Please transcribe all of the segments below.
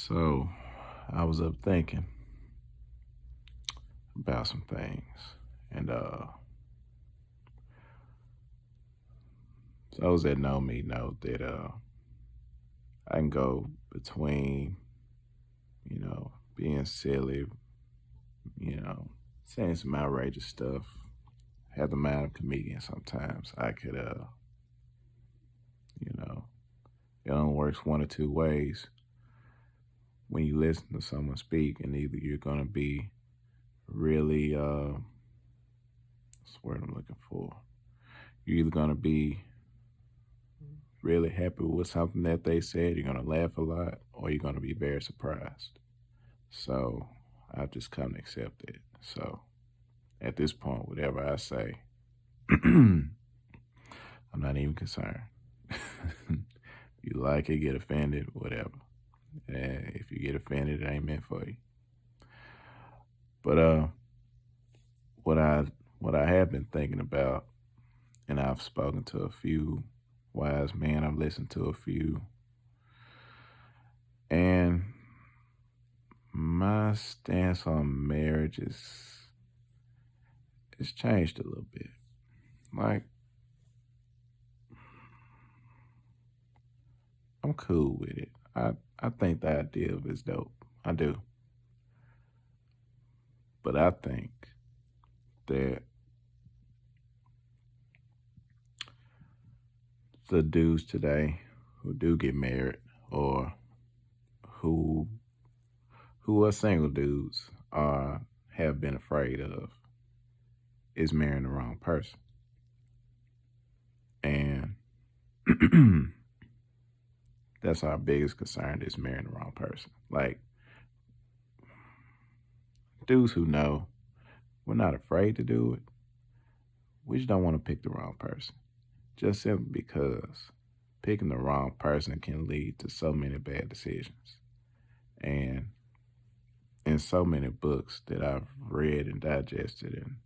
So I was up thinking about some things. And those that know me know that I can go between, being silly, saying some outrageous stuff, have the mind of a comedian sometimes. I could you know, it only works one or two ways when you listen to someone speak, and either you're gonna be really what's the word I'm looking for? You're either gonna be really happy with something that they said, you're going to laugh a lot, or you're going to be very surprised. So I've just come to accept it. So at this point, whatever I say, I'm not even concerned. You like it, get offended, whatever. And if you get offended, it ain't meant for you. But what I what I have been thinking about, and I've spoken to a few wise men, I've listened to a few, and my stance on marriage is it's changed a little bit. Like, I'm cool with it. I think the idea of it's dope. I do. But I think that the dudes today who do get married, or who who are single dudes, are have been afraid of, is marrying the wrong person. And that's our biggest concern, is marrying the wrong person. Like, dudes who know we're not afraid to do it, we just don't want to pick the wrong person. Just simply because picking the wrong person can lead to so many bad decisions. And in so many books that I've read and digested, and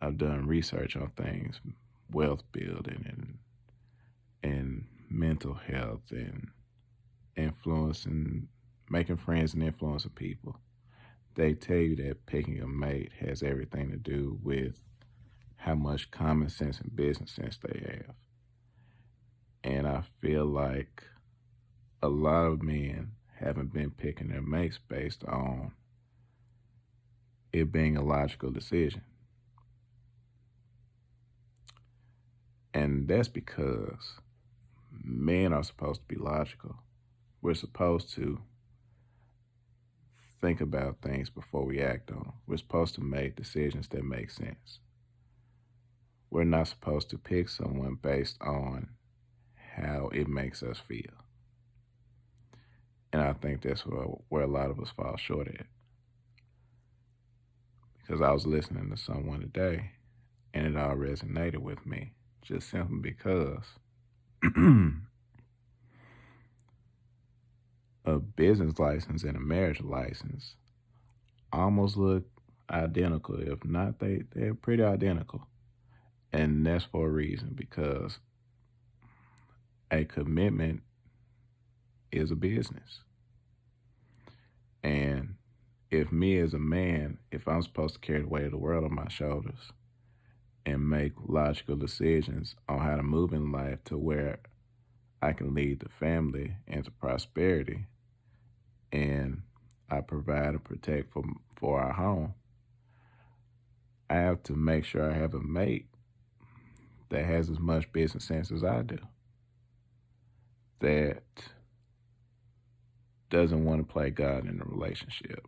I've done research on things, wealth building and mental health and influencing, making friends and influencing people, they tell you that picking a mate has everything to do with how much common sense and business sense they have. And I feel like a lot of men haven't been picking their mates based on it being a logical decision. And that's because men are supposed to be logical. We're supposed to think about things before we act on them. We're supposed to make decisions that make sense. We're not supposed to pick someone based on how it makes us feel. And I think that's where a lot of us fall short at. Because I was listening to someone today, and it all resonated with me, just simply because a business license and a marriage license almost look identical. If not, they're pretty identical. And that's for a reason, because a commitment is a business. And if me as a man, if I'm supposed to carry the weight of the world on my shoulders and make logical decisions on how to move in life to where I can lead the family into prosperity, and I provide and protect for our home, I have to make sure I have a mate that has as much business sense as I do, that doesn't want to play God in the relationship.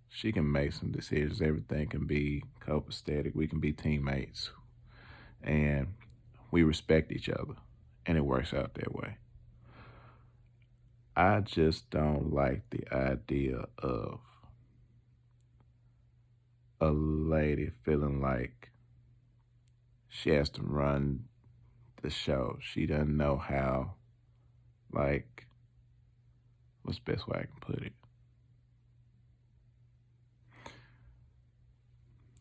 She can make some decisions. Everything can be copacetic. We can be teammates. And we respect each other. And it works out that way. I just don't like the idea of a lady feeling like she has to run the show. She doesn't know how, like, what's the best way I can put it?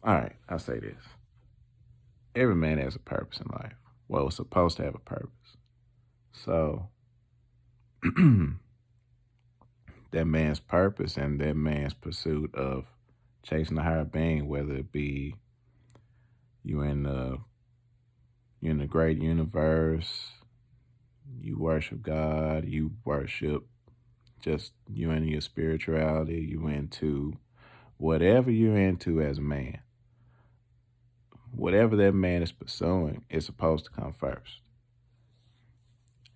All right, I'll say this. Every man has a purpose in life. Well, it's supposed to have a purpose. So that man's purpose and that man's pursuit of chasing a higher being, whether it be you in the you're in the great universe, you worship God, you worship just you into your spirituality, you into whatever you're into as a man, whatever that man is pursuing is supposed to come first.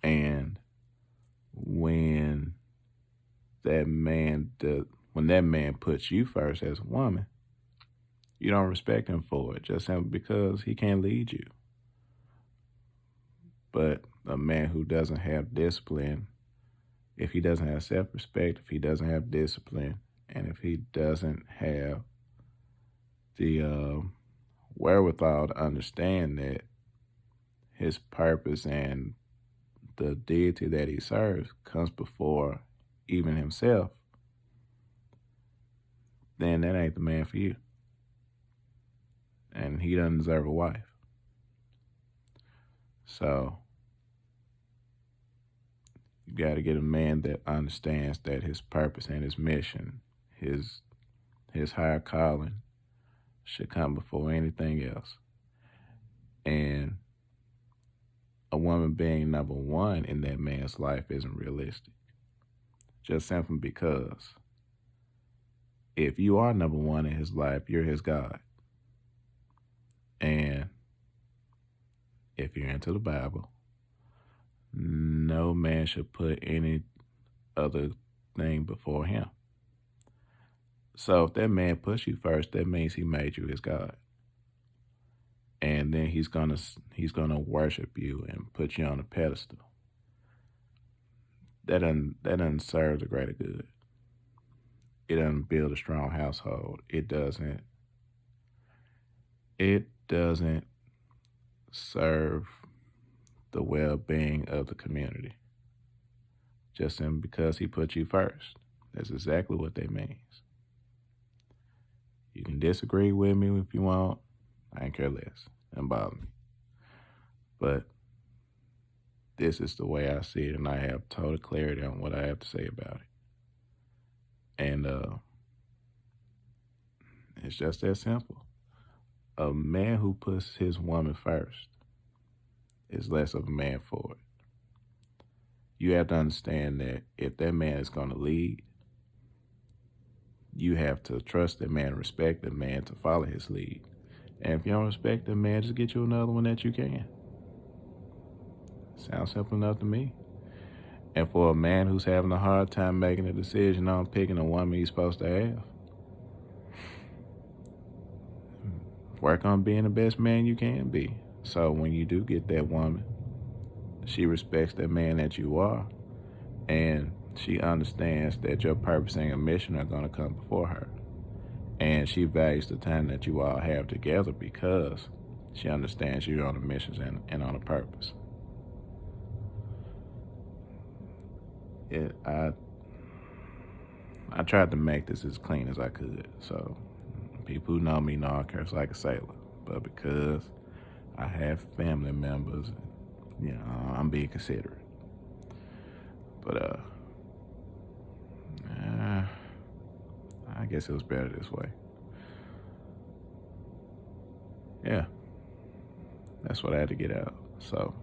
And when when that man puts you first as a woman, you don't respect him for it just simply because he can't lead you. But a man who doesn't have discipline, if he doesn't have self-respect, if he doesn't have discipline, and if he doesn't have the wherewithal to understand that his purpose and the deity that he serves comes before even himself, then that ain't the man for you. And he doesn't deserve a wife. So you got to get a man that understands that his purpose and his mission, his higher calling should come before anything else. And a woman being number one in that man's life isn't realistic. Just simply because if you are number one in his life, you're his God. And if you're into the Bible, no man should put any other thing before him. So if that man puts you first, that means he made you his God. And then he's gonna worship you and put you on a pedestal. That doesn't serve the greater good. It doesn't build a strong household. It doesn't serve the well-being of the community. Just simply because he put you first. That's exactly what that means. You can disagree with me if you want. I ain't care less. Doesn't bother me. But this is the way I see it, and I have total clarity on what I have to say about it. And it's just that simple. A man who puts his woman first is less of a man for it. You have to understand that if that man is going to lead, you have to trust that man, respect that man to follow his lead. And if you don't respect that man, just get you another one that you can. Sounds simple enough to me. And for a man who's having a hard time making a decision on picking a woman he's supposed to have, work on being the best man you can be. So when you do get that woman, she respects that man that you are, and she understands that your purpose and your mission are going to come before her. And she values the time that you all have together because she understands you're on a mission and on a purpose. I tried to make this as clean as I could. So people who know me know I curse like a sailor. But because I have family members, I'm being considerate. But I guess it was better this way. Yeah, that's what I had to get out. So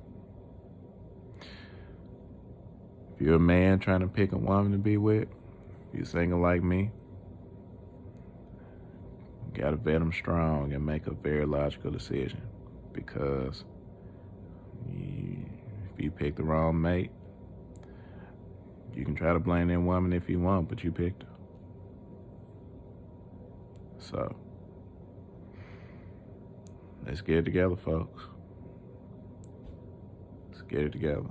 if you're a man trying to pick a woman to be with, if you're single like me, you gotta vet them strong and make a very logical decision. Because if you pick the wrong mate, you can try to blame that woman if you want, but you picked her. So let's get it together, folks. Let's get it together.